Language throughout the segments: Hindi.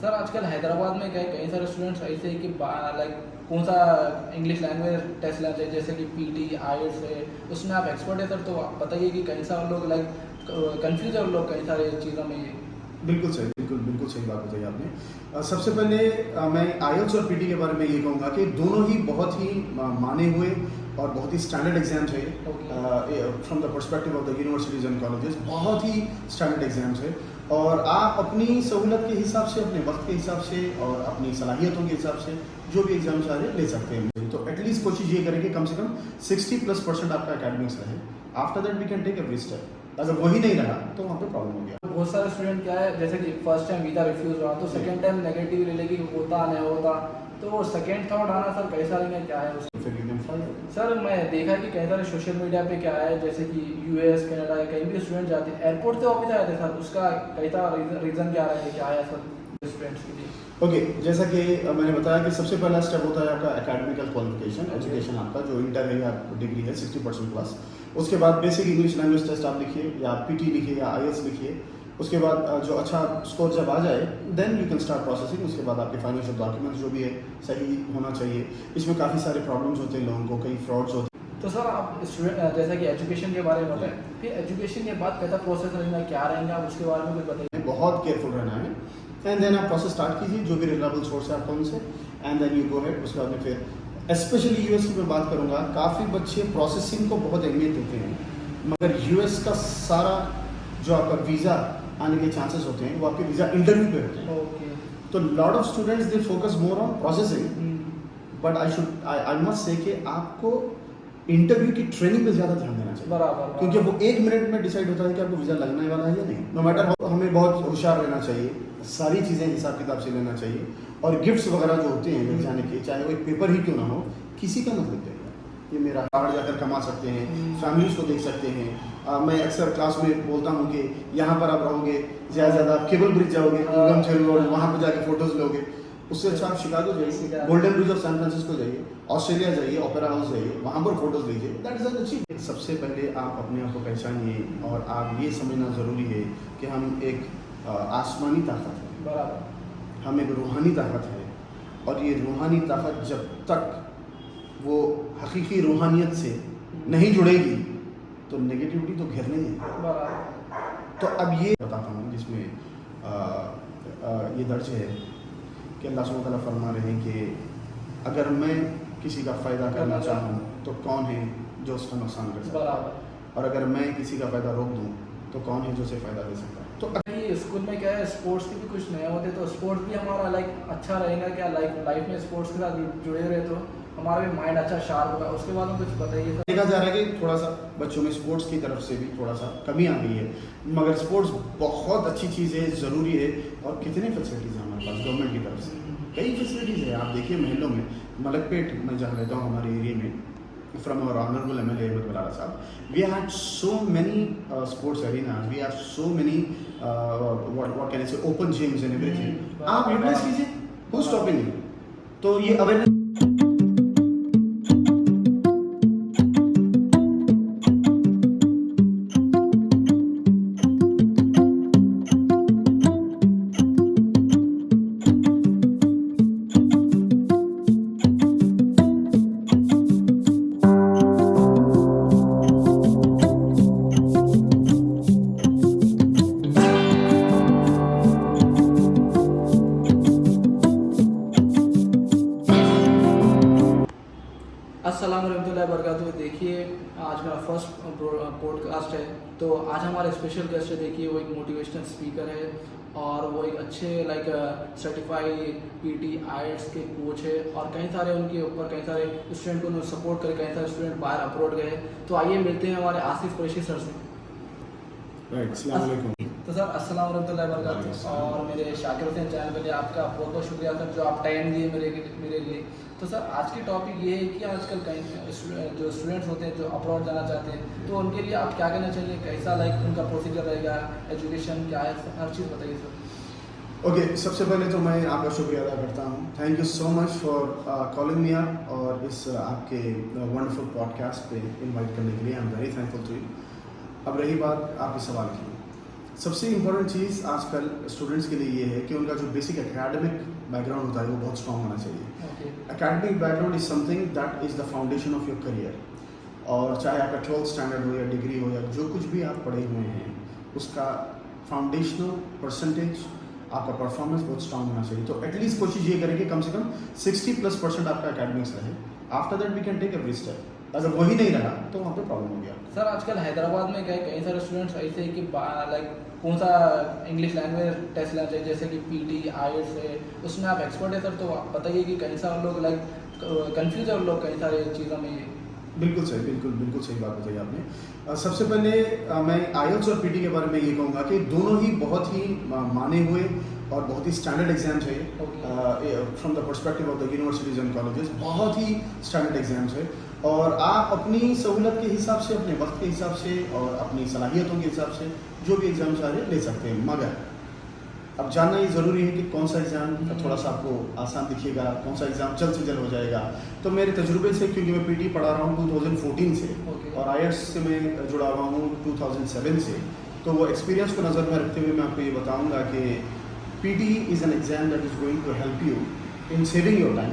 सर आजकल हैदराबाद में क्या है, कई सारे स्टूडेंट्स ऐसे हैं कि लाइक कौन सा इंग्लिश लैंग्वेज टेस्ट लेना चाहिए, जैसे कि पीटी आईएलटीएस है, उसमें आप एक्सपर्ट है सर, तो आप बताइए कि कई सारे लोग लाइक कंफ्यूज है लोग कई सारे चीज़ों में। बिल्कुल सही, बिल्कुल सही बात बताई आपने। सबसे पहले मैं आईएलटीएस और पीटी के बारे में ये कहूँगा कि दोनों ही बहुत ही माने हुए और बहुत ही स्टैंडर्ड एग्जाम्स है। From the perspective of the universities and colleges बहुत ही स्टैंडर्ड एग्जाम्स है, और आप अपनी सहूलत के हिसाब से, अपने वक्त के हिसाब से और अपनी सलाहियतों के हिसाब से जो भी एग्जाम्स आ रहे हैं ले सकते हैं। तो एटलीस्ट कोशिश ये करें कि कम से कम 60+% आपका एकेडमिक्स रहे। After that we can take every step. अगर वही नहीं रहा तो वहाँ पे प्रॉब्लम हो गया। बहुत सारे स्टूडेंट क्या है, जैसे कि फर्स्ट टाइम वीज़ा रिफ्यूज़ हुआ तो सेकंड टाइम नेगेटिव ले लेगी, होता नहीं होता, तो वो सेकंड थॉट आना सर कैसा लेंगे, क्या है उसमें? सर मैं देखा कि कई सारे सोशल मीडिया पे क्या है, जैसे कि यूएस कनाडा कहीं भी स्टूडेंट जाते हैं, एयरपोर्ट से वापस आए थे सर, उसका कैसा रीज़न क्या रहा है, क्या है सर स्टूडेंट्स के लिए? ओके, जैसा कि मैंने बताया कि सबसे पहला स्टेप होता है आपका एकेडमिकल क्वालिफिकेशन, एजुकेशन आपका जो इंटर है या डिग्री है 60% प्लस। उसके बाद बेसिक इंग्लिश लैंग्वेज टेस्ट आप लिखिए या पीटी लिखिए या आईएलटीएस लिखिए। उसके बाद जो अच्छा स्कोर जब आ जाए then you can start processing. उसके बाद आपके फाइनेंशियल डॉक्यूमेंट्स जो भी है सही होना चाहिए। इसमें काफ़ी सारे प्रॉब्लम्स होते हैं लोगों को, कई फ्रॉड्स होते हैं। तो सर आप स्टूडेंट जैसा कि एजुकेशन के बारे में बताएं, फिर एजुकेशन के बाद कैसा प्रोसेस रहेगा, क्या रहेंगे, आप उसके बारे में कुछ बताइए। बहुत केयरफुल रहना है, एंड देन आप प्रोसेस स्टार्ट कीजिए जो भी रिलायबल सोर्स है आपका उनसे, and then you go head. उसके बाद में फिर स्पेशली यूएस की मैं बात करूँगा, काफ़ी बच्चे प्रोसेसिंग को बहुत अहमियत देते हैं, मगर यूएस का सारा जो आपका वीज़ा आने के चांसेस होते हैं वो आपके वीज़ा इंटरव्यू पे होते हैं। ओके। तो lot of students they focus more on processing, but I must say कि आपको इंटरव्यू की ट्रेनिंग पे ज़्यादा ध्यान देना चाहिए। बराबर। क्योंकि वो 1 मिनट में डिसाइड होता है कि आपको वीज़ा लगने वाला है या नहीं। नो मैटर हाउ, हमें बहुत होशियार रहना चाहिए, सारी चीज़ें हिसाब किताब से लेना चाहिए, और गिफ्ट्स वगैरह जो होते हैं ले जाने के, चाहे वो एक पेपर ही क्यों ना हो, किसी का मत देते। ये मेरा कार्ड जाकर कमा सकते हैं, फैमिलीज को देख सकते हैं। मैं अक्सर क्लास में बोलता हूँ कि यहाँ पर आप रहोगे, ज़्यादा केबल ब्रिज जाओगे, वहाँ पर जाके फोटोज लोगे, उससे अच्छा आप शिकागो जाइए, golden bridge of San Francisco जाइए, ऑस्ट्रेलिया जाइए, ओपेरा हाउस जाइए, वहाँ पर फोटोज लीजिए। That is achieve. सबसे पहले आप अपने आप को पहचानिए, और आप ये समझना ज़रूरी है कि हम एक आसमानी ताकत है, बराबर, हम एक रूहानी ताकत है, और ये रूहानी ताकत जब तक वो हकीकी रूहानियत से नहीं जुड़ेगी तो नेगेटिविटी तो घेरनी है। बराबर। तो अब ये बताता हूँ जिसमें ये दर्ज है कि अल्लाह सुब्हानहू तआला फरमा रहे हैं कि अगर मैं किसी का फ़ायदा करना चाहूँ तो कौन है जो उसका नुकसान कर सकता है, और अगर मैं किसी का फ़ायदा रोक दूँ तो कौन है जो उसे फ़ायदा दे सकता है। तो स्कूल में क्या है, स्पोर्ट्स के भी कुछ नए होते, तो स्पोर्ट्स भी हमारा लाइक अच्छा रहेगा क्या, लाइफ में स्पोर्ट्स के साथ जुड़े रहे तो हमारा भी माइंड अच्छा शार्प होगा। उसके बाद में कुछ बताइए सर। देखा जा रहा है कि थोड़ा सा बच्चों में स्पोर्ट्स की तरफ से भी थोड़ा सा कमी आ गई है, मगर स्पोर्ट्स बहुत अच्छी चीज़ है, ज़रूरी है, और कितनी फैसिलिटीज़ हैं हमारे पास गवर्नमेंट की तरफ से, कई फैसिलिटीज़ है। आप देखिए महलों में, मलकपेट में जहाँ रहता हूँ हमारे एरिया में, from our honorable MLA Ahmed Balala Sahab, we had so many sports arenas, we have so many what can I say, open gyms and everything. आप यूटिलाइज कीजिए, who's stopping you? तो ये अवेयरनेस अस्सलाम वालेकुम बरकातुहू। देखिए आज मेरा फर्स्ट पॉडकास्ट है, तो आज हमारे स्पेशल गेस्ट है, देखिए वो एक मोटिवेशनल स्पीकर है, और वो एक अच्छे लाइक सर्टिफाइड पीटी आईएलटीएस के कोच है, और कई सारे उनके ऊपर कई सारे स्टूडेंट को उन्होंने सपोर्ट करे, कई सारे स्टूडेंट बाहर अब्रॉड गए। तो आइए मिलते हैं हमारे आसिफ कुरैशी सर से। तो सर अस्सलाम वालेकुम बरकातुहू, और मेरे शाकिर हुसैन चैनल के लिए आपका बहुत बहुत शुक्रिया सर, जो आप टाइम दिए मेरे लिए। तो सर आज की टॉपिक ये है कि आजकल कई जो स्टूडेंट्स होते हैं जो अब्रॉड जाना चाहते हैं, तो उनके लिए आप क्या कहना चाहिए, कैसा लाइक उनका प्रोसीजर रहेगा, एजुकेशन क्या है, हर चीज़ बताइए सर। ओके, सबसे पहले तो मैं आपका शुक्रिया अदा करता हूँ। Thank you so much for calling me up और इस आपके वंडरफुल पॉडकास्ट पे इनवाइट करने के लिए। I am very thankful to you. अब रही बात आपके सवाल की, सबसे इम्पोर्टेंट चीज़ आजकल स्टूडेंट्स के लिए ये है कि उनका जो बेसिक एकेडमिक बैकग्राउंड होता है वो बहुत स्ट्रांग होना चाहिए। Okay academic background is something that is the foundation of your career. और चाहे आपका 12th स्टैंडर्ड हो या डिग्री हो या जो कुछ भी आप पढ़े हुए हैं, उसका फाउंडेशनल परसेंटेज, आपका परफॉर्मेंस बहुत स्ट्रांग होना चाहिए। तो एटलीस्ट कोशिश ये करें कि कम से कम 60+% आपका एकेडमिक्स रहे। After that we can take every step. अगर वही नहीं रहा तो वहाँ पे प्रॉब्लम हो गया। सर आजकल हैदराबाद में क्या है, कई सारे स्टूडेंट्स ऐसे हैं कि लाइक कौन सा इंग्लिश लैंग्वेज टेस्ट लेना चाहिए, जैसे कि पीटी आईएलटीएस है, उसमें आप एक्सपर्ट है सर, तो आप बताइए कि कई सारे लोग लाइक कंफ्यूज है लोग कई सारे चीज़ों में। बिल्कुल सही, बिल्कुल सही बात बताई आपने। सबसे पहले मैं आईएलटीएस और पीटी के बारे में ये कहूँगा कि दोनों ही बहुत ही माने हुए और बहुत ही स्टैंडर्ड एग्जाम्स है। From the perspective of the universities and colleges बहुत ही स्टैंडर्ड एग्जाम्स है, और आप अपनी सहूलत के हिसाब से, अपने वक्त के हिसाब से और अपनी सलाहियतों के हिसाब से जो भी एग्जाम चाह रहे हैं ले सकते हैं। मगर अब जानना ये ज़रूरी है कि कौन सा एग्ज़ाम थोड़ा सा आपको आसान दिखेगा, कौन सा एग्ज़ाम जल्द से जल्द हो जाएगा। तो मेरे तजुर्बे से, क्योंकि मैं पीटी पढ़ा रहा हूँ 2014 से और आईएलटीएस से मैं जुड़ा हुआ हूँ 2007 से, तो वो एक्सपीरियंस को नज़र में रखते हुए मैं आपको ये बताऊँगा कि PT is an exam that is going to help you in saving your time,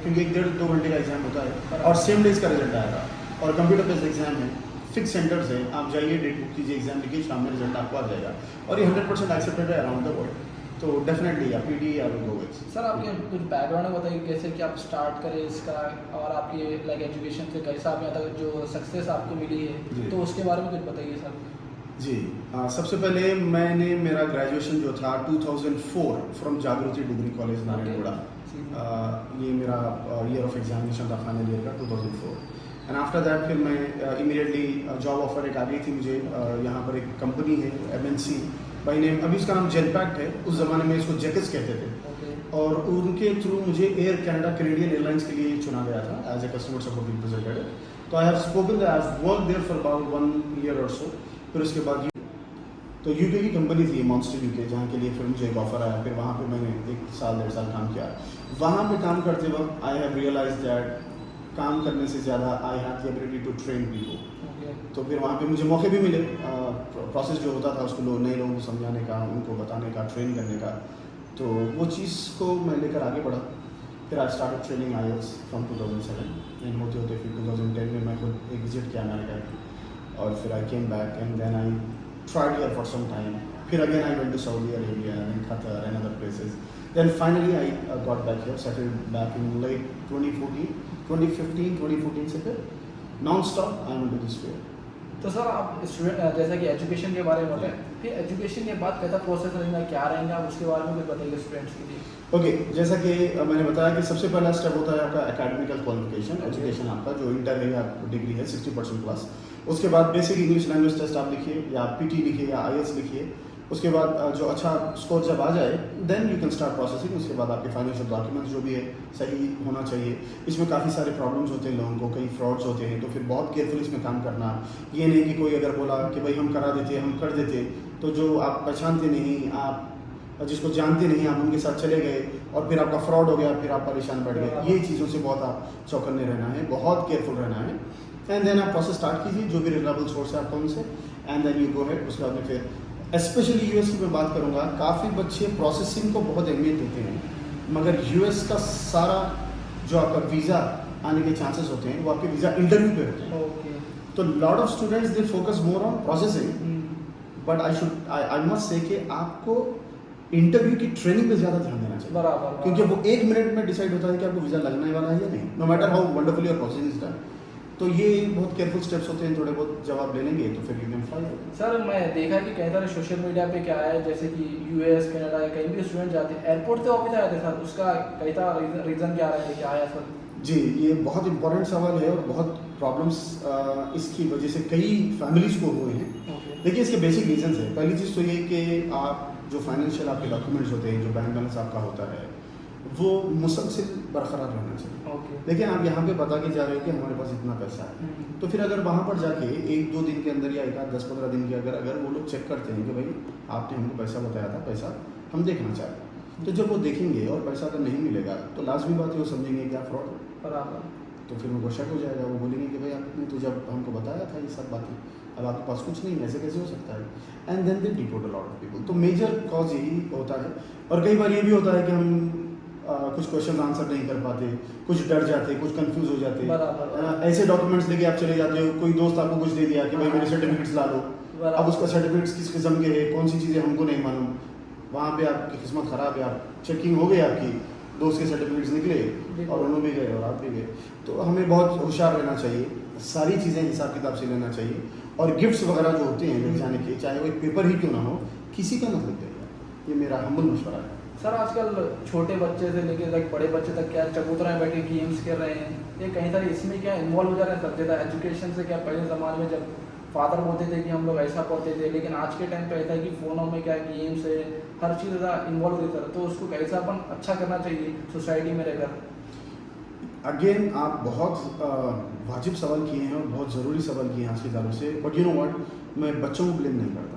क्योंकि 1-1.5-2 घंटे का एग्ज़ाम होता है और सेम डेज का रिजल्ट आएगा, और कंप्यूटर बेस्ड एग्ज़ाम है, फिक्स सेंटर्स है, आप जाइए, डेट बुक कीजिए, एग्जाम लिखिए, शाम में रिजल्ट आपको आ जाएगा, और ये 100% एक्सेप्टेड है अराउंड द वर्ल्ड। तो डेफिनेटली या पीटी या विल गो विद। सर आपके कुछ बैकग्राउंड बताइए कैसे कि आप स्टार्ट करें इसका, और आपकी लाइक एजुकेशन से कैसा आप यहाँ तक जो सक्सेस आपको मिली है, तो उसके बारे में कुछ बताइए सर। जी सबसे पहले मैंने मेरा ग्रेजुएशन जो था 2004 फ्रॉम जागृति डिग्री कॉलेज नारायणगढ़, ये मेरा ईयर ऑफ एग्जामिनेशन था, फाइनल ईयर का 2004। एंड आफ्टर दैट फिर मैं इमीडिएटली जॉब ऑफर एक आ गई थी मुझे। यहाँ पर एक कंपनी है MNC बाई नेम, अभी उसका नाम जेटपैक्ट है, उस ज़माने में इसको जेकेस कहते थे, और उनके थ्रू मुझे एयर कनाडा कैनेडियन एयरलाइंस के लिए चुना गया था as a customer support representative. तो I have spoken that, I have work there for about 1 year और सो। फिर उसके बाद तो यूके की कंपनी थी मॉन्स्टर यूके, जहाँ के लिए फिर मुझे एक ऑफर आया। फिर वहाँ पे मैंने 1 साल 1.5 साल काम किया। वहाँ पे काम करते वक्त आई हैव रियलाइज दैट काम करने से ज़्यादा I have the ability to train people. तो फिर वहाँ पे मुझे मौके भी मिले, प्रोसेस जो होता था उसको नए लोगों को समझाने का, उनको बताने का, ट्रेन करने का, तो वो चीज़ को मैं लेकर आगे बढ़ा। फिर I started training IELTS from 2007 and होते होते फिर 2010 में मैं खुद एक विजिट किया अमेरिका की, और फिर I came back and then I tried here for some time. फिर again I went to Saudi Arabia and Qatar and other places. Then finally I got back here, settled back in late 2014 से फिर non-stop I went to this field. तो सर आप स्टूडेंट जैसा कि एजुकेशन के बारे में बताएं, फिर एजुकेशन के बाद कैसा प्रोसेस रहेगा, क्या रहेगा, उसके बारे में कुछ बताइए स्टूडेंट्स के लिए। ओके, जैसा कि मैंने बताया कि सबसे पहला स्टेप होता है आपका एकेडमिकल क्वालिफिकेशन, एजुकेशन आपका जो इंटर है या डिग्री है 60% प्लस। उसके बाद बेसिक इंग्लिश लैंग्वेज टेस्ट आप लिखिए, या पीटी लिखिए या आईएलटीएस लिखिए। उसके बाद जो अच्छा स्कोर जब आ जाए then you can start processing. उसके बाद आपके फाइनेंशियल डॉक्यूमेंट्स जो भी है सही होना चाहिए। इसमें काफ़ी सारे प्रॉब्लम्स होते हैं लोगों को, कई फ्रॉड्स होते हैं, तो फिर बहुत केयरफुल इसमें काम करना। ये नहीं कि कोई अगर बोला कि भाई हम करा देते, हम कर देते, तो जो आप पहचानते नहीं, आप जिसको जानते नहीं, आप उनके साथ चले गए और फिर आपका फ्रॉड हो गया, फिर आप परेशान बैठ गए। ये चीज़ों से बहुत आप चौकन्ने रहना है, बहुत केयरफुल रहना है। एंड देन आप प्रोसेस स्टार्ट कीजिए, जो भी रिलायबल सोर्स है आपका उनसे, and then you go head. उसके बाद में फिर स्पेशली यूएस की मैं बात करूँगा, काफ़ी बच्चे प्रोसेसिंग को बहुत अहमियत देते हैं, मगर यूएस का सारा जो आपका वीज़ा आने के चांसेस होते हैं वो आपके वीज़ा इंटरव्यू पे होते हैं। तो lot of students they focus more on processing, but I must say कि आपको इंटरव्यू की ट्रेनिंग पे ज़्यादा ध्यान देना चाहिए, बराबर, क्योंकि वो 1 मिनट में डिसाइड होता है कि आपको वीज़ा लगने वाला है या नहीं, no matter how wonderful your process is done. तो ये बहुत केयरफुल स्टेप्स होते हैं, थोड़े बहुत जवाब ले लेंगे तो फिर यू कैन फ्लाई। सर मैं देखा कि कई सारे सोशल मीडिया पे क्या है, जैसे कि यूएस कनाडा कहीं भी स्टूडेंट जाते हैं, एयरपोर्ट से वापस आए थे सर, उसका कई सारा रीज़न क्या रहा है, क्या आया सर? जी, ये बहुत इंपॉर्टेंट सवाल है और बहुत प्रॉब्लम्स इसकी वजह से कई फैमिलीज़ को हुए हैं। देखिए इसके बेसिक रीजंस है। पहली चीज़ तो ये कि आप जो फाइनेंशियल आपके डॉक्यूमेंट्स होते हैं, जो बैंक बैलेंस आपका होता है, वो मुसलसिल बरकरार रहना चाहिए। देखिए आप यहाँ पे बता के जा रहे हो कि हमारे पास इतना पैसा है, तो फिर अगर वहाँ पर जाके 1-2 दिन के अंदर या 10-15 दिन के अगर वो लोग चेक करते हैं कि भाई आपने हमको पैसा बताया था, पैसा हम देखना चाहते हैं, तो जब वो देखेंगे और पैसा अगर नहीं मिलेगा तो लाजमी बात है वो समझेंगे क्या फ्रॉड है। बराबर। तो फिर उनको शक हो जाएगा, वो बोलेंगे कि भाई आपने तो जब हमको बताया था ये सब बातें, अब आपके पास कुछ नहीं है, ऐसे कैसे हो सकता है। And then they deport a lot of people. तो मेजर कॉज यही होता है। और कई बार ये भी होता है कि हम कुछ क्वेश्चन आंसर नहीं कर पाते, कुछ डर जाते, कुछ कंफ्यूज हो जाते, ऐसे डॉक्यूमेंट्स लेके आप चले जाते हो, कोई दोस्त आपको कुछ दे दिया कि भाई मेरे सर्टिफिकेट्स ला लो, अब उसका सर्टिफिकेट्स किस किस्म के है, कौन सी चीज़ें हमको नहीं मालूम, वहाँ पे आपकी किस्मत ख़राब है, आप चेकिंग हो गई, आपकी दोस्त के सर्टिफिकेट्स निकले और उन्होंने भी गए और आप भी गए। तो हमें बहुत होशियार रहना चाहिए, सारी चीज़ें हिसाब किताब से लेना चाहिए। और गिफ्ट्स वगैरह जो होते हैं लेके जाने के, चाहे वो एक पेपर ही क्यों ना हो, किसी का मत लेते हैं। ये मेरा हम्बल मशवरा है। सर आजकल छोटे बच्चे से लेके तक बड़े बच्चे तक क्या चबूतरा में बैठे गेम्स खेल रहे हैं, ये कहीं सारी इसमें क्या इन्वॉल्व हो जा रहे हैं सर। ज़्यादा एजुकेशन से क्या, पहले ज़माने में जब फादर बोलते थे कि हम लोग ऐसा पढ़ते थे, लेकिन आज के टाइम पे ऐसा है कि फ़ोनों में क्या गेम्स है, हर चीज़ ज़्यादा इन्वॉल्व रहता है। तो उसको कैसा अपन अच्छा करना चाहिए सोसाइटी में रहकर। अगेन आप बहुत वाजिब सवाल किए हैं और बहुत ज़रूरी सवाल किए हैं आज की तारीख से। बट यू नो व्हाट, मैं बच्चों को ब्लेम नहीं करता।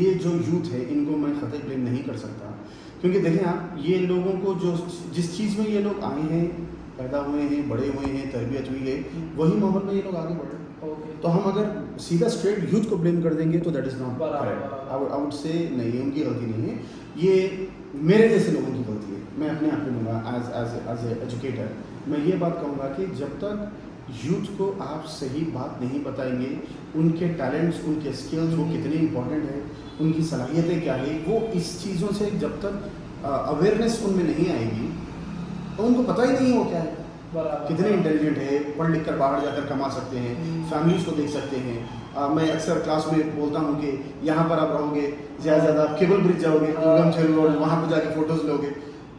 ये जो यूथ है इनको मैं ख़तः ब्लेम नहीं कर सकता, क्योंकि देखें आप, ये लोगों को जो जिस चीज़ में ये लोग आए हैं, पैदा हुए हैं, बड़े हुए हैं, तरबियत हुई है, वही माहौल में ये लोग आगे बढ़ रहे हैं। तो हम अगर सीधा स्ट्रेट यूथ को ब्लेम कर देंगे तो that is not correct. I would say नहीं, उनकी गलती नहीं है, ये मेरे जैसे लोगों की गलती है। मैं अपने आप पे लूँगा एज ए एजुकेटर, मैं ये बात कहूँगा कि जब तक यूथ को आप सही बात नहीं बताएंगे, उनके टैलेंट्स, उनके स्किल्स, वो कितने इंपॉर्टेंट है, उनकी सलाहियतें क्या है, वो इस चीज़ों से जब तक अवेयरनेस उनमें नहीं आएगी तो उनको पता ही नहीं हो क्या है, कितने इंटेलिजेंट है, पढ़ लिख कर बाहर जाकर कमा सकते हैं, फैमिलीज को देख सकते हैं। मैं अक्सर क्लास में बोलता हूँ कि यहाँ पर आप रहोगे, ज़्यादा से ज़्यादा आप केबल ब्रिज जाओगे, वहाँ पर जाके फ़ोटोज़ लोगे,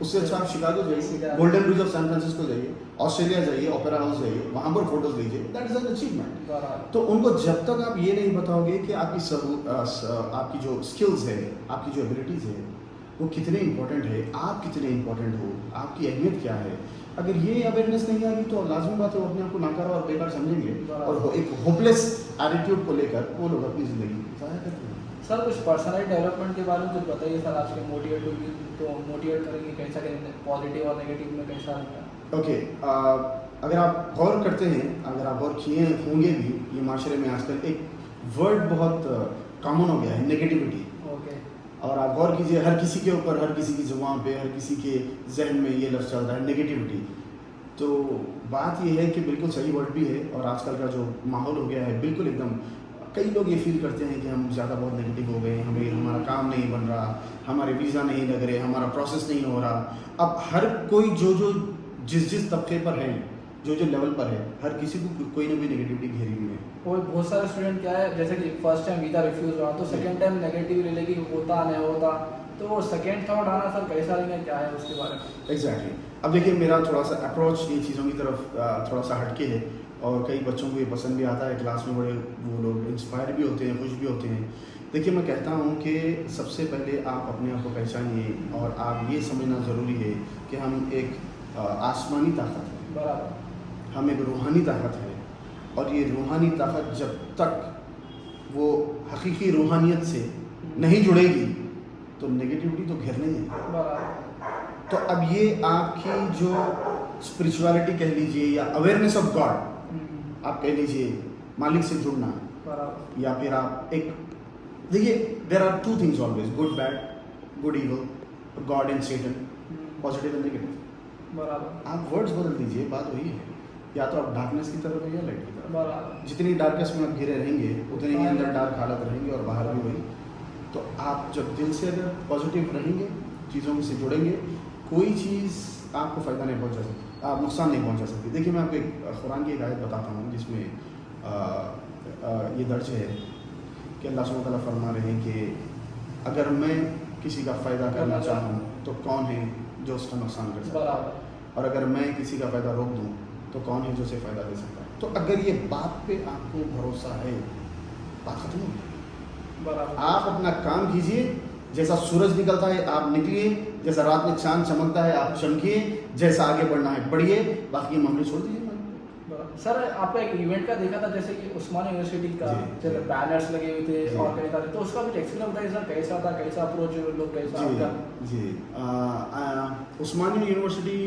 उससे अच्छा आप शिकागो जाइए, golden bridge of San Francisco जाइए, ऑस्ट्रेलिया जाइए, ओपेरा हाउस जाइए, वहाँ पर फोटोज लीजिए। That is an achievement. तो उनको जब तक आप ये नहीं बताओगे कि आपकी जो स्किल्स है, आपकी जो एबिलिटीज़ है, वो कितने इंपॉर्टेंट है, आप कितने इंपॉर्टेंट हो, आपकी अहमियत क्या है, अगर ये अवेयरनेस नहीं आएगी तो लाजमी बात है वो अपने आप को नाकारा और बेकार समझेंगे और एक होपलेस एटीट्यूड को लेकर वो लोग अपनी ज़िंदगी ज़ाया करते हैं। सर कुछ पर्सनल डेवलपमेंट के बारे में कुछ बताइए सर, आज के मोटिवेट होगी तो मोटिवेट करेंगे, कैसा करेंगे, पॉजिटिव और नेगेटिव में कैसा रहेगा। ओके, अगर आप गौर करते हैं, अगर आप गौर किए होंगे भी, ये माशरे में आजकल एक वर्ड बहुत कॉमन हो गया है, नेगेटिविटी। ओके। और आप गौर कीजिए, हर किसी के ऊपर, हर किसी की ज़ुबान पे, हर किसी के जहन में ये लफ्ज़ चल रहा है, नेगेटिविटी। तो बात ये है कि बिल्कुल सही वर्ड भी है, और आजकल का जो माहौल हो गया है बिल्कुल एकदम, कई लोग ये फील करते हैं कि हम ज़्यादा बहुत नेगेटिव हो गए, हमें हमारा काम नहीं बन रहा, हमारे वीज़ा नहीं लग रहे, हमारा प्रोसेस नहीं हो रहा। अब हर कोई जो जिस तबके पर है, जो लेवल पर है, हर किसी को कोई ना कोई नेगेटिविटी घेरी हुई है। और बहुत सारे स्टूडेंट क्या है, जैसे कि फर्स्ट टाइम वीज़ा रिफ्यूज़ हुआ तो सेकंड टाइम नेगेटिव ले लेगी, होता नहीं होता, तो सेकंड थॉट आना सर कैसा लेना, क्या है उसके बारे में। एग्जैक्टली। अब देखिए, मेरा थोड़ा सा अप्रोच ये चीज़ों की तरफ थोड़ा सा हटके है, और कई बच्चों को ये पसंद भी आता है, क्लास में बड़े वो लोग इंस्पायर भी होते हैं, खुश भी होते हैं। देखिए, मैं कहता हूँ कि सबसे पहले आप अपने आप को पहचानिए, और आप ये समझना ज़रूरी है कि हम एक आसमानी ताकत है, बराबर, हम एक रूहानी ताकत है, और ये रूहानी ताकत जब तक वो हकीकी रूहानियत से नहीं जुड़ेगी तो नेगेटिविटी तो घेरने ही है। बराबर। तो अब ये आपकी जो स्पिरिचुअलिटी कह लीजिए, या अवेयरनेस ऑफ गॉड आप कह लीजिए, मालिक से जुड़ना, बराबर, या फिर आप एक, देखिए there are two things always, good bad, good evil, God and Satan, positive and negative. बराबर। आप वर्ड्स बदल दीजिए, बात वही है, या तो आप डार्कनेस की तरफ है या लाइट की तरफ। बराबर। जितनी डार्कनेस में आप घिरे रहेंगे उतने ही अंदर डार्क हालत रहेंगे, और बाहर भी वही। तो आप जब दिल से अगर पॉजिटिव रहेंगे, चीज़ों से जुड़ेंगे, कोई चीज़ आपको फ़ायदा नहीं पहुंचा सकती, आप नुकसान नहीं पहुंचा सकती। देखिए, मैं आपको एक कुरान की एक आयत बताता हूँ जिसमें ये दर्ज है कि अल्लाह सुब्हानहू व तआला फरमा रहे हैं कि अगर मैं किसी का फ़ायदा करना चाहूँ तो कौन है जो उसका नुकसान कर सकता है, और अगर मैं किसी का फ़ायदा रोक दूँ तो कौन है जो उसे फ़ायदा दे सकता है। तो अगर ये बात पे आपको भरोसा है, बात खत्म हो गई। आप अपना काम कीजिए, जैसा सूरज निकलता है आप निकलिए, जैसा रात में चांद चमकता है आप चमकिए, जैसा आगे बढ़ना है बढ़िए, बाकी मामले छोड़ दीजिए। सर आपका एक इवेंट का देखा था जैसे कि उस्मान यूनिवर्सिटी का जी, जब जी। बैनर्स लगे हुए थे जी। और कई सारे, तो उसका कुछ एक्सपीरियंस बताइए सर, कैसा था, कैसा अप्रोच लोग, कैसा जी आपका? जी उस्मानिया यूनिवर्सिटी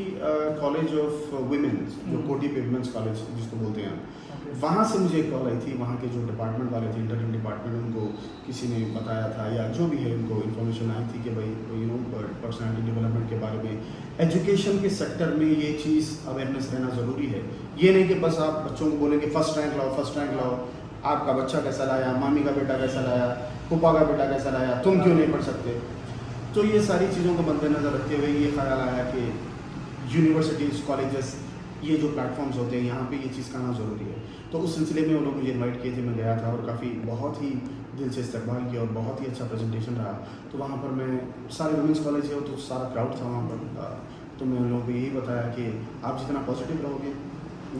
कॉलेज ऑफ वुमेन्स जो हम्म। कोटी पे वुमेन्स कॉलेज जिसको बोलते हैं, Okay. वहाँ से मुझे एक कॉल आई थी। वहाँ के जो डिपार्टमेंट वाले थे, इंटरनल डिपार्टमेंट, उनको किसी ने बताया था या जो भी है उनको इन्फॉर्मेशन आई थी कि भाई पर्सनालिटी डेवलपमेंट के बारे में एजुकेशन के सेक्टर में ये चीज़ अवेयरनेस रहना ज़रूरी है। ये नहीं कि बस आप बच्चों को बोलेंगे फर्स्ट रैंक लाओ, फर्स्ट रैंक लाओ, आपका बच्चा कैसा लाया, मामी का बेटा कैसा लाया, फूफा का बेटा कैसा लाया, तुम क्यों नहीं पढ़ सकते। तो ये सारी चीज़ों को मद्देनज़र रखते हुए ये ख्याल आया कि यूनिवर्सिटीज़, कॉलेजेस, ये जो प्लेटफॉर्म्स होते हैं यहाँ पे ये चीज़ करना ज़रूरी है। तो उस सिलसिले में वो लोग मुझे इनवाइट किए थे, मैं गया था और काफ़ी बहुत ही दिल से इस्तकबाल किया और बहुत ही अच्छा प्रेजेंटेशन रहा। तो वहाँ पर मैं, सारे वुमेंस कॉलेज है तो सारा क्राउड था वहाँ पर, तो मैं उन लोगों को यही बताया कि आप जितना पॉजिटिव रहोगे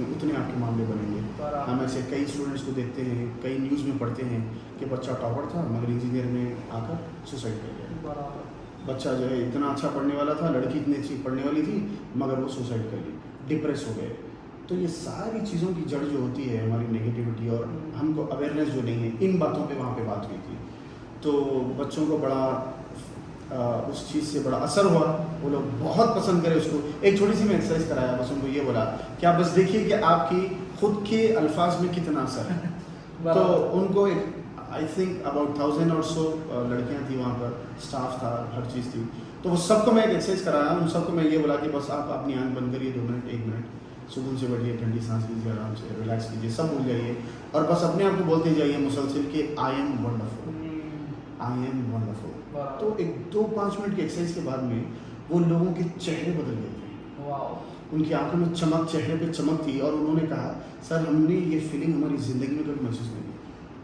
उतने आपके मामले बनेंगे। हम ऐसे कई स्टूडेंट्स को देखते हैं, कई न्यूज़ में पढ़ते हैं कि बच्चा टॉपर था मगर इंजीनियर में आकर सुसाइड कर गया। बच्चा जो है इतना अच्छा पढ़ने वाला था, लड़की इतनी अच्छी पढ़ने वाली थी मगर वो सुसाइड कर ली, डिप्रेस हो गए। तो ये सारी चीज़ों की जड़ जो होती है हमारी नेगेटिविटी और हमको अवेयरनेस जो नहीं है, इन बातों पे वहाँ पे बात हुई थी। तो बच्चों को बड़ा उस चीज़ से बड़ा असर हुआ, वो लोग बहुत पसंद करे उसको। एक छोटी सी मैं एक्सरसाइज कराया, बस उनको ये बोला कि आप बस देखिए कि आपकी खुद के अल्फाज में कितना असर है। तो उनको एक आई थिंक अबाउट 1000 और सो लड़कियाँ थी वहाँ पर, स्टाफ था, हर चीज़ थी। तो वो सबको मैं एक एक्सरसाइज कराया, उन सबको मैं ये बोला कि बस आप अपनी आँख बंद करिए 2 मिनट, 1 मिनट, सुकून से बैठिए, ठंडी सांस लीजिए, आराम से रिलैक्स कीजिए, सब भूल जाइए और बस अपने आप को बोलते जाइए मुसलसल कि I am wonderful, I am wonderful. तो एक 2-5 मिनट की एक्सरसाइज के बाद में वो लोगों के चेहरे बदल गए थे। वाह। उनकी आंखों में चमक, चेहरे पे चमक थी और उन्होंने कहा सर हमने ये फीलिंग हमारी ज़िंदगी में कभी महसूस नहीं की।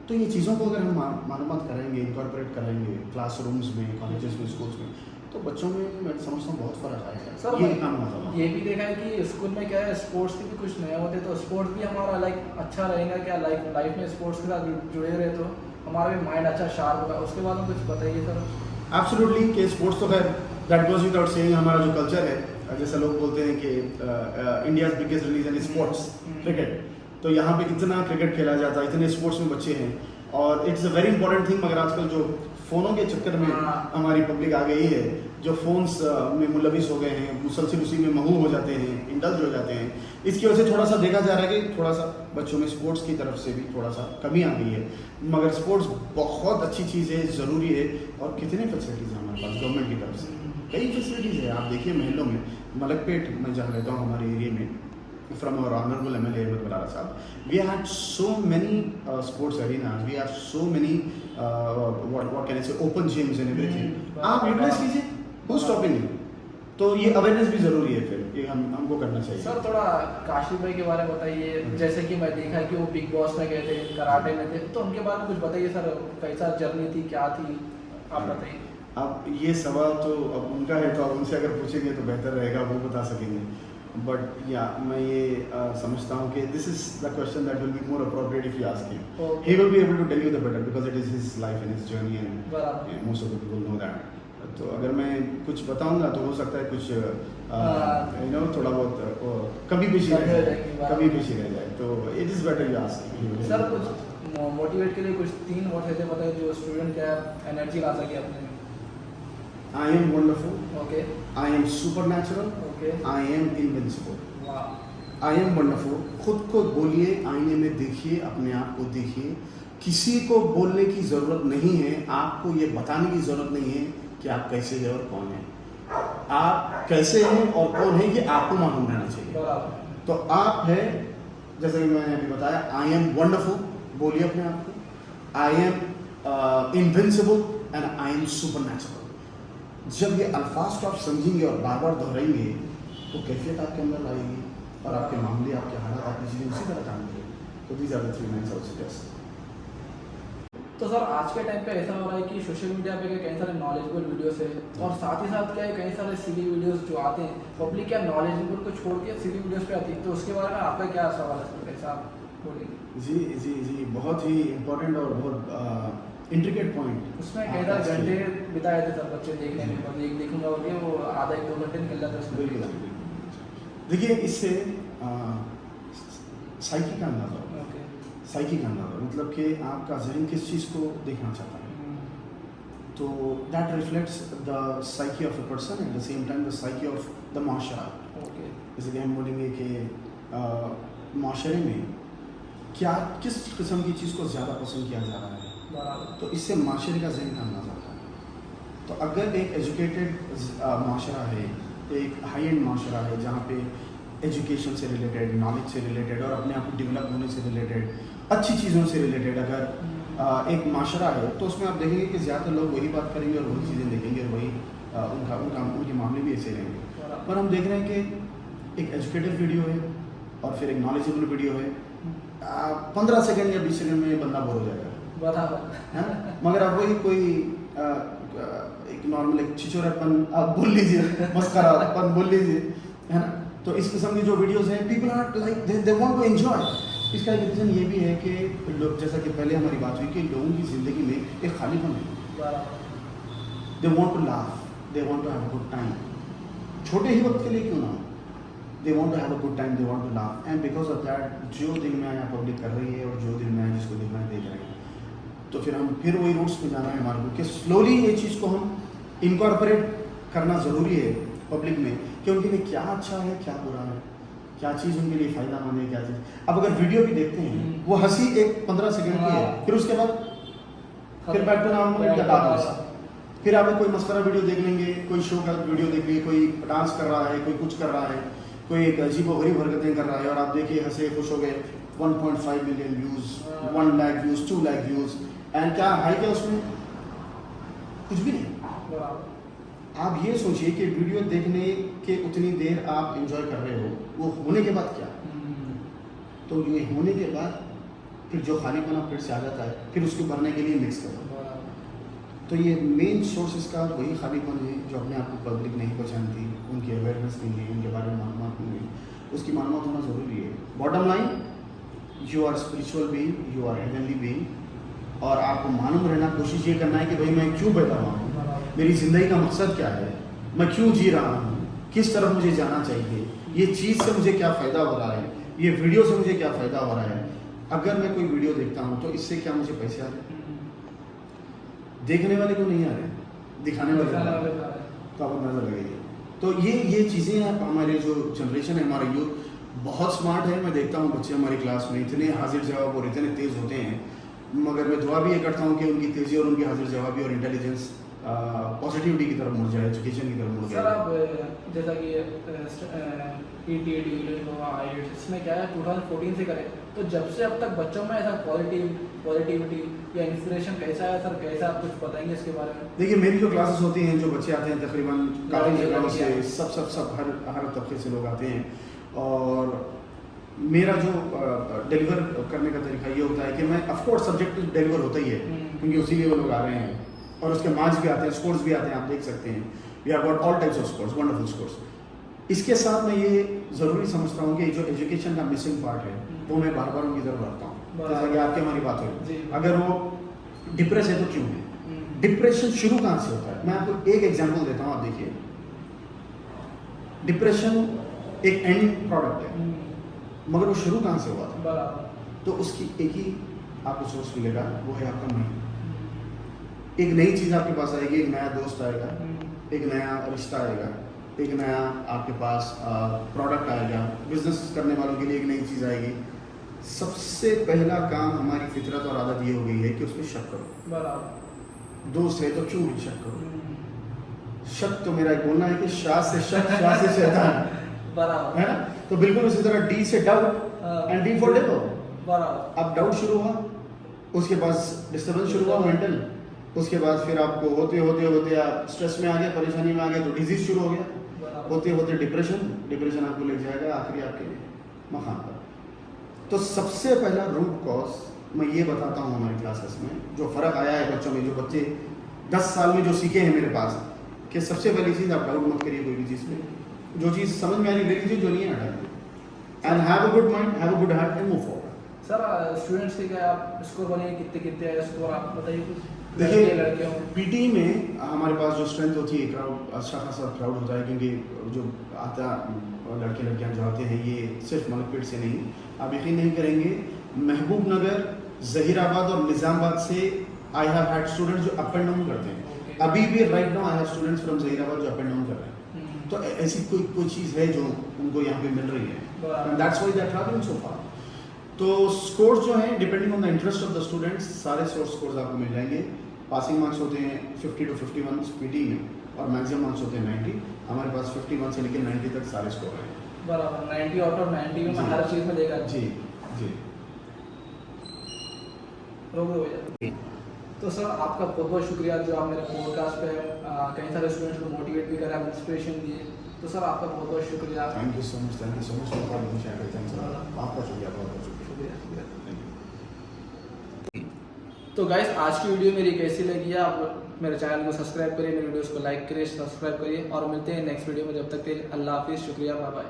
तो ये चीज़ों को अगर हम मालूमात कराएंगे, इनकॉर्पोरेट कराएंगे क्लासरूम्स में, कॉलेजेस में, स्कूल्स में, तो बच्चों में मैं समझता हूँ बहुत फ़र्क आएगा। सर ये काम होगा। ये भी देखा है कि स्कूल में क्या है, स्पोर्ट्स के भी कुछ नया होते, तो स्पोर्ट्स भी हमारा लाइक अच्छा रहेगा क्या, लाइफ में स्पोर्ट्स के साथ जुड़े रहे तो हमारा भी माइंड अच्छा शार्प होगा। उसके बाद में कुछ बताइए सर। एब्सोल्युटली कि स्पोर्ट्स तो खैर दैट गोज विदाउट सेइंग, हमारा जो कल्चर है, जैसे लोग बोलते हैं कि India's biggest religion is sports, cricket. तो यहाँ पे इतना क्रिकेट खेला जाता है, इतने स्पोर्ट्स में बच्चे हैं और it's a very important thing. मगर आजकल जो फ़ोनों के चक्कर में हमारी पब्लिक आ गई है, जो फ़ोन्स में मुलविस हो गए हैं, मुसलसल उसी में महू हो जाते हैं, इंडल्ज हो जाते हैं, इसकी वजह से थोड़ा सा देखा जा रहा है कि थोड़ा सा बच्चों में स्पोर्ट्स की तरफ से भी थोड़ा सा कमी आ गई है। मगर स्पोर्ट्स बहुत अच्छी चीज़ है, ज़रूरी है और कितने फैसिलिटीज़ हैं हमारे पास गवर्नमेंट की तरफ से, कई फैसिलिटीज़ है। आप देखिए महलों में, मलकपेट में जहाँ रहता हूँ हमारे एरिया में, from our honorable MLA Ahmed Balala Sahab, we had so many sports arenas, we have so many what can I say, open gyms and everything. आप यूटिलाइज कीजिए, who's stopping you? तो ये अवेयरनेस भी ज़रूरी है, फिर ये हमको करना चाहिए। सर थोड़ा काशिफ भाई के बारे में बताइए, जैसे कि मैं देखा कि वो बिग बॉस में गए थे, कराटे में थे, तो उनके बारे में कुछ बताइए सर, कैसा जर्नी थी, क्या थी, आप बताइए। अब ये सवाल तो अब उनका है, तो आप उनसे अगर पूछेंगे तो बेहतर रहेगा, वो बता सकेंगे। बट या मैं ये समझता हूँ कि this is the question that will be more appropriate if you ask him. He will be able to tell you the better because it is his life and his journey and most of the people know that. तो अगर मैं कुछ बताऊंगा तो हो सकता है कुछ यू नो थोड़ा बहुत कभी पीछे रह जाए, तो it is better you ask. Sir कुछ मोटिवेट के लिए कुछ 3 वर्ड ऐसे बताइए जो स्टूडेंट क्या एनर्जी ला सके अपने में। I am wonderful. Okay. I am supernatural. Okay. I am invincible. Wow. I am wonderful. खुद को बोलिए, आईने में देखिए, अपने आप को देखिए। किसी को बोलने की ज़रूरत नहीं है, आपको ये बताने की ज़रूरत नहीं है कि आप कैसे हैं और कौन है। आप कैसे हैं और कौन है कि आपको मालूम रहना चाहिए। तो आप है, जैसे कि मैंने अभी बताया, आई एम वंडरफुल, बोलिए अपने आप को। I am invincible and I am supernatural. जब ये अल्फाज को आप समझेंगे और बार बार दोहराएंगे तो कैफियत आपके अंदर आएगी और आपके मामले, आपके हालात, आपकी चीज़ें उसी तरह काम करेंगे। तो these are the 3 lines I would suggest. तो सर आज के टाइम पे ऐसा हो रहा है कि सोशल मीडिया पे कई सारे नॉलेजेबल वीडियोस है और साथ ही साथ क्या है, कई सारे सिली वीडियोस जो आते हैं, पब्लिक क्या नॉलेजेबल को छोड़ के सिली वीडियोस पे आती है, तो उसके बारे में आपका क्या सवाल है सर, कैसा आप बोलिए। जी जी जी, बहुत ही इम्पोर्टेंट और बहुत इंट्रिकेट पॉइंट। उसमें कई सारे घंटे बिताए थे सर बच्चे देखने में, मतलब एक देखूंगा बोलिए वो आधा 1-2 घंटे निकल जाता है उसमें। बिल्कुल। देखिए इससे साइकी का अंदाजा होगा। ओके। साइकी का अंदाजा मतलब कि आपका जहन किस चीज़ को देखना चाहता है, तो that reflects the psyche of a person at the same time the psyche of the माशरा। ओके। जैसे कि हम बोलेंगे कि माशरे में क्या किस किस्म की चीज़ को ज़्यादा पसंद किया जा रहा है, बराबर। तो इससे माशरे का जहन का अंदाजा होता है। तो अगर एक एजुकेटेड माशरा है, एक हाई एंड माशरा है जहाँ पे एजुकेशन से रिलेटेड, नॉलेज से रिलेटेड और अपने आप को डेवलप होने से रिलेटेड, अच्छी चीज़ों से रिलेटेड अगर एक माशरा है, तो उसमें आप देखेंगे कि ज़्यादातर लोग वही बात करेंगे और वही चीज़ें देखेंगे और वही उनके मामले भी ऐसे रहेंगे। पर हम देख रहे हैं कि एक एजुकेटिव वीडियो है और फिर एक नॉलेजेबल वीडियो है, 15 सेकंड या 20 सेकंड में ये बंदा बोर हो जाएगा, बराबर है ना। मगर आप वही कोई एक नॉर्मल एक छिछोरापन आप बोल लीजिए, मस्करापन बोल लीजिए, है ना। तो इस किस्म की जो वीडियोस हैं, people are like they want to enjoy. इसका एक रीज़न ये भी है कि लोग, जैसा कि पहले हमारी बात हुई, कि लोगों की ज़िंदगी में एक खालीपन है, बराबर। They want to laugh, they want to have a good time, छोटे ही वक्त के लिए क्यों ना हो, they want to have a good time, they want to laugh, and because of that जो दिल में आया पब्लिक कर रही है और जो दिल में आया जिसको दिल में देख रहे हैं। तो फिर हम फिर वही रूट्स पे जाना है हमारे को कि स्लोली ये चीज़ को हम इनकॉर्पोरेट करना ज़रूरी है पब्लिक में, कि उनके लिए क्या अच्छा है, क्या बुरा है, क्या चीज़ उनके लिए फ़ायदेमंद है, क्या चीज़। अब अगर वीडियो भी देखते हैं, वो हंसी एक 15 सेकंड की है, फिर उसके बाद फिर बैक टू नॉर्मल, फिर आप कोई मस्करा वीडियो देख लेंगे, कोई शो का वीडियो देख लीजिए, कोई डांस कर रहा है, कोई कुछ कर रहा है, कोई एक अजीब व गरीब हरकतें कर रहा है, और आप देखिए हंसे खुश हो गए, 1.5 million views, 1 lakh views, 2 lakh views, and क्या हाई क्या उसमें कुछ भी नहीं। बराबर। आप ये सोचिए कि वीडियो देखने के उतनी देर आप एंजॉय कर रहे हो, वो होने के बाद क्या, तो ये होने के बाद फिर जो खालीपना फिर से आ जाता है, फिर उसको भरने के लिए मिक्स करो। तो ये मेन सोर्स इसका वही खालीपन है जो अपने आप को पब्लिक नहीं पहचानती, उनकी अवेयरनेस नहीं है, उनके बारे में मालूमात नहीं है, उसकी मालूमात होना ज़रूरी है। Bottom line, you are spiritual being, you are heavenly being, और आपको मालूम रहना, कोशिश ये करना है कि भाई मैं क्यों पैदा हुआ हूँ, मेरी ज़िंदगी का मकसद क्या है, मैं क्यों जी रहा हूँ, किस तरफ मुझे जाना चाहिए, ये चीज़ से मुझे क्या फ़ायदा हो रहा है, ये वीडियो से मुझे क्या फ़ायदा हो रहा है। अगर मैं कोई वीडियो देखता हूँ तो इससे क्या मुझे पैसे आ रहे हैं, देखने वाले को नहीं आ रहे, दिखाने वाले को आ रहे हैं, तो आप नजर लगाइए। तो ये चीज़ें हैं, हमारे जो जनरेशन है, हमारा यूथ बहुत स्मार्ट है। मैं देखता हूँ बच्चे हमारी क्लास में इतने हाजिर जवाब और इतने तेज़ होते हैं, मगर मैं दुआ भी ये करता हूँ कि उनकी तेज़ी और उनकी हाजिर जवाबी और इंटेलिजेंस पॉजिटिविटी की तरफ मुड़ जाए, एजुकेशन की तरफ मुड़ सर जाए। आप जैसा कि ETAT IELTS इसमें क्या है 2014 से करें, तो जब से अब तक बच्चों में ऐसा पॉजिटिविटी या इंस्पिरेशन कैसा है सर, कैसा आप कुछ बताएंगे इसके बारे में? देखिए, मेरी जो क्लासेस होती हैं, जो बच्चे आते हैं तकरीबन काफ़ी जगहों से, सब हर तबके से लोग आते हैं, और मेरा जो डिलीवर करने का तरीका ये होता है कि मैं ऑफकोर्स सब्जेक्ट डिलीवर होता ही है, क्योंकि उसी लिए वो लोग आ रहे हैं, और उसके मार्क्स भी आते हैं, स्कोर्स भी आते हैं, आप देख सकते हैं, we have got all types of scores, wonderful scores. इसके साथ मैं ये ज़रूरी समझता हूँ कि जो एजुकेशन का मिसिंग पार्ट है वो मैं बार बार उनकी ज़रूर रखता हूँ। जैसा कि आपकी हमारी बात हुई, अगर वो डिप्रेस है तो क्यों है, डिप्रेशन शुरू कहाँ से होता है। मैं आपको एक एग्जांपल देता हूँ, आप देखिए, डिप्रेशन एक एंड प्रोडक्ट है, मगर वो शुरू कहाँ से हुआ था, तो उसकी एक ही आपको सोर्स मिलेगा, वो है आपका माइंड। एक नई चीज़ आपके पास आएगी, एक नया दोस्त आएगा, एक नया रिश्ता आएगा, एक नया आपके पास प्रोडक्ट आएगा, बिजनेस करने वालों के लिए एक नई चीज़ आएगी। सबसे पहला काम हमारी फितरत और आदत ये हो गई है कि उसमें शक करो। दोस्त है तो क्यों भी शक करो। शक तो मेरा एक बोलना है कि शाह से शक, शाह से शैतान, है ना। तो बिल्कुल उसी तरह डी से doubt and D for devil. अब डाउट शुरू हुआ, उसके बाद डिस्टर्बेंस शुरू हुआ मेंटल, उसके बाद फिर आपको होते होते आप स्ट्रेस में आ गए, परेशानी में आ गए, तो डिजीज शुरू हो गया, होते होते डिप्रेशन आपको ले जाएगा आखिरी आपके मकाम पर। तो सबसे पहला रूट कॉज मैं ये बताता हूँ हमारी क्लासेस में, जो फ़र्क आया है बच्चों में, जो बच्चे 10 साल में जो सीखे हैं मेरे पास, कि सबसे पहली चीज़ आप डाउट मत करिए कोई भी चीज़ में, जो चीज़ समझ में आ रही ले लीजिए, जो नहीं है हटा, and have a good mind, have a good heart and move forward. Sir students के क्या आप स्कोर बने कितने आए स्कोर आप बताइए कुछ। देखिए लड़कियों पीटी में हमारे पास जो स्ट्रेंथ होती है, क्राउड अच्छा खासा क्राउड होता है, क्योंकि जो आता लड़के लड़कियां जो आते हैं ये सिर्फ मलकपेट से नहीं, आप यकीन नहीं करेंगे, महबूब नगर, जहीराबाद और निज़ामाबाद से आई हैव हैड स्टूडेंट्स जो अप एंड डाउन करते हैं। अभी भी right now I have students from Zaheerabad जो अप एंड डाउन कर रहे हैं। तो ऐसी कोई चीज़ है जो उनको यहाँ पे मिल रही है, that's why they are travelling so far. तो स्कोर्स जो हैं depending on the interest of the students, सारे स्कोर्स आपको मिल जाएंगे। पासिंग मार्क्स होते हैं 50 to 51 पीटी में, और मैक्सिमम मार्क्स होते हैं 90। हमारे पास 51 से लेकर 90 तक सारे स्कोर हैं। बराबर 90 आउट ऑफ 90 में जी। हर चीज़ में देगा। जी जी। रोक दो भैया। तो सर आपका बहुत बहुत शुक्रिया जो आप मेरे पॉडकास्ट पे कई सारे स्टूडेंट्स को मोटिवेट भी करा, इंस्पिरेशन दिए। तो सर आपका बहुत बहुत शुक्रिया। Thank you so much for calling share. Thanks आपका शुक्रिया, बहुत बहुत शुक्रिया। शुक्रिया। Thank you. तो गाइस आज की वीडियो मेरी कैसी लगी, आप मेरे चैनल को सब्सक्राइब करिए, मेरे वीडियोस को लाइक करिए, सब्सक्राइब करिए, और मिलते हैं नेक्स्ट वीडियो में। जब तक के लिए अल्लाह हाफिज़, शुक्रिया, बाय बाय।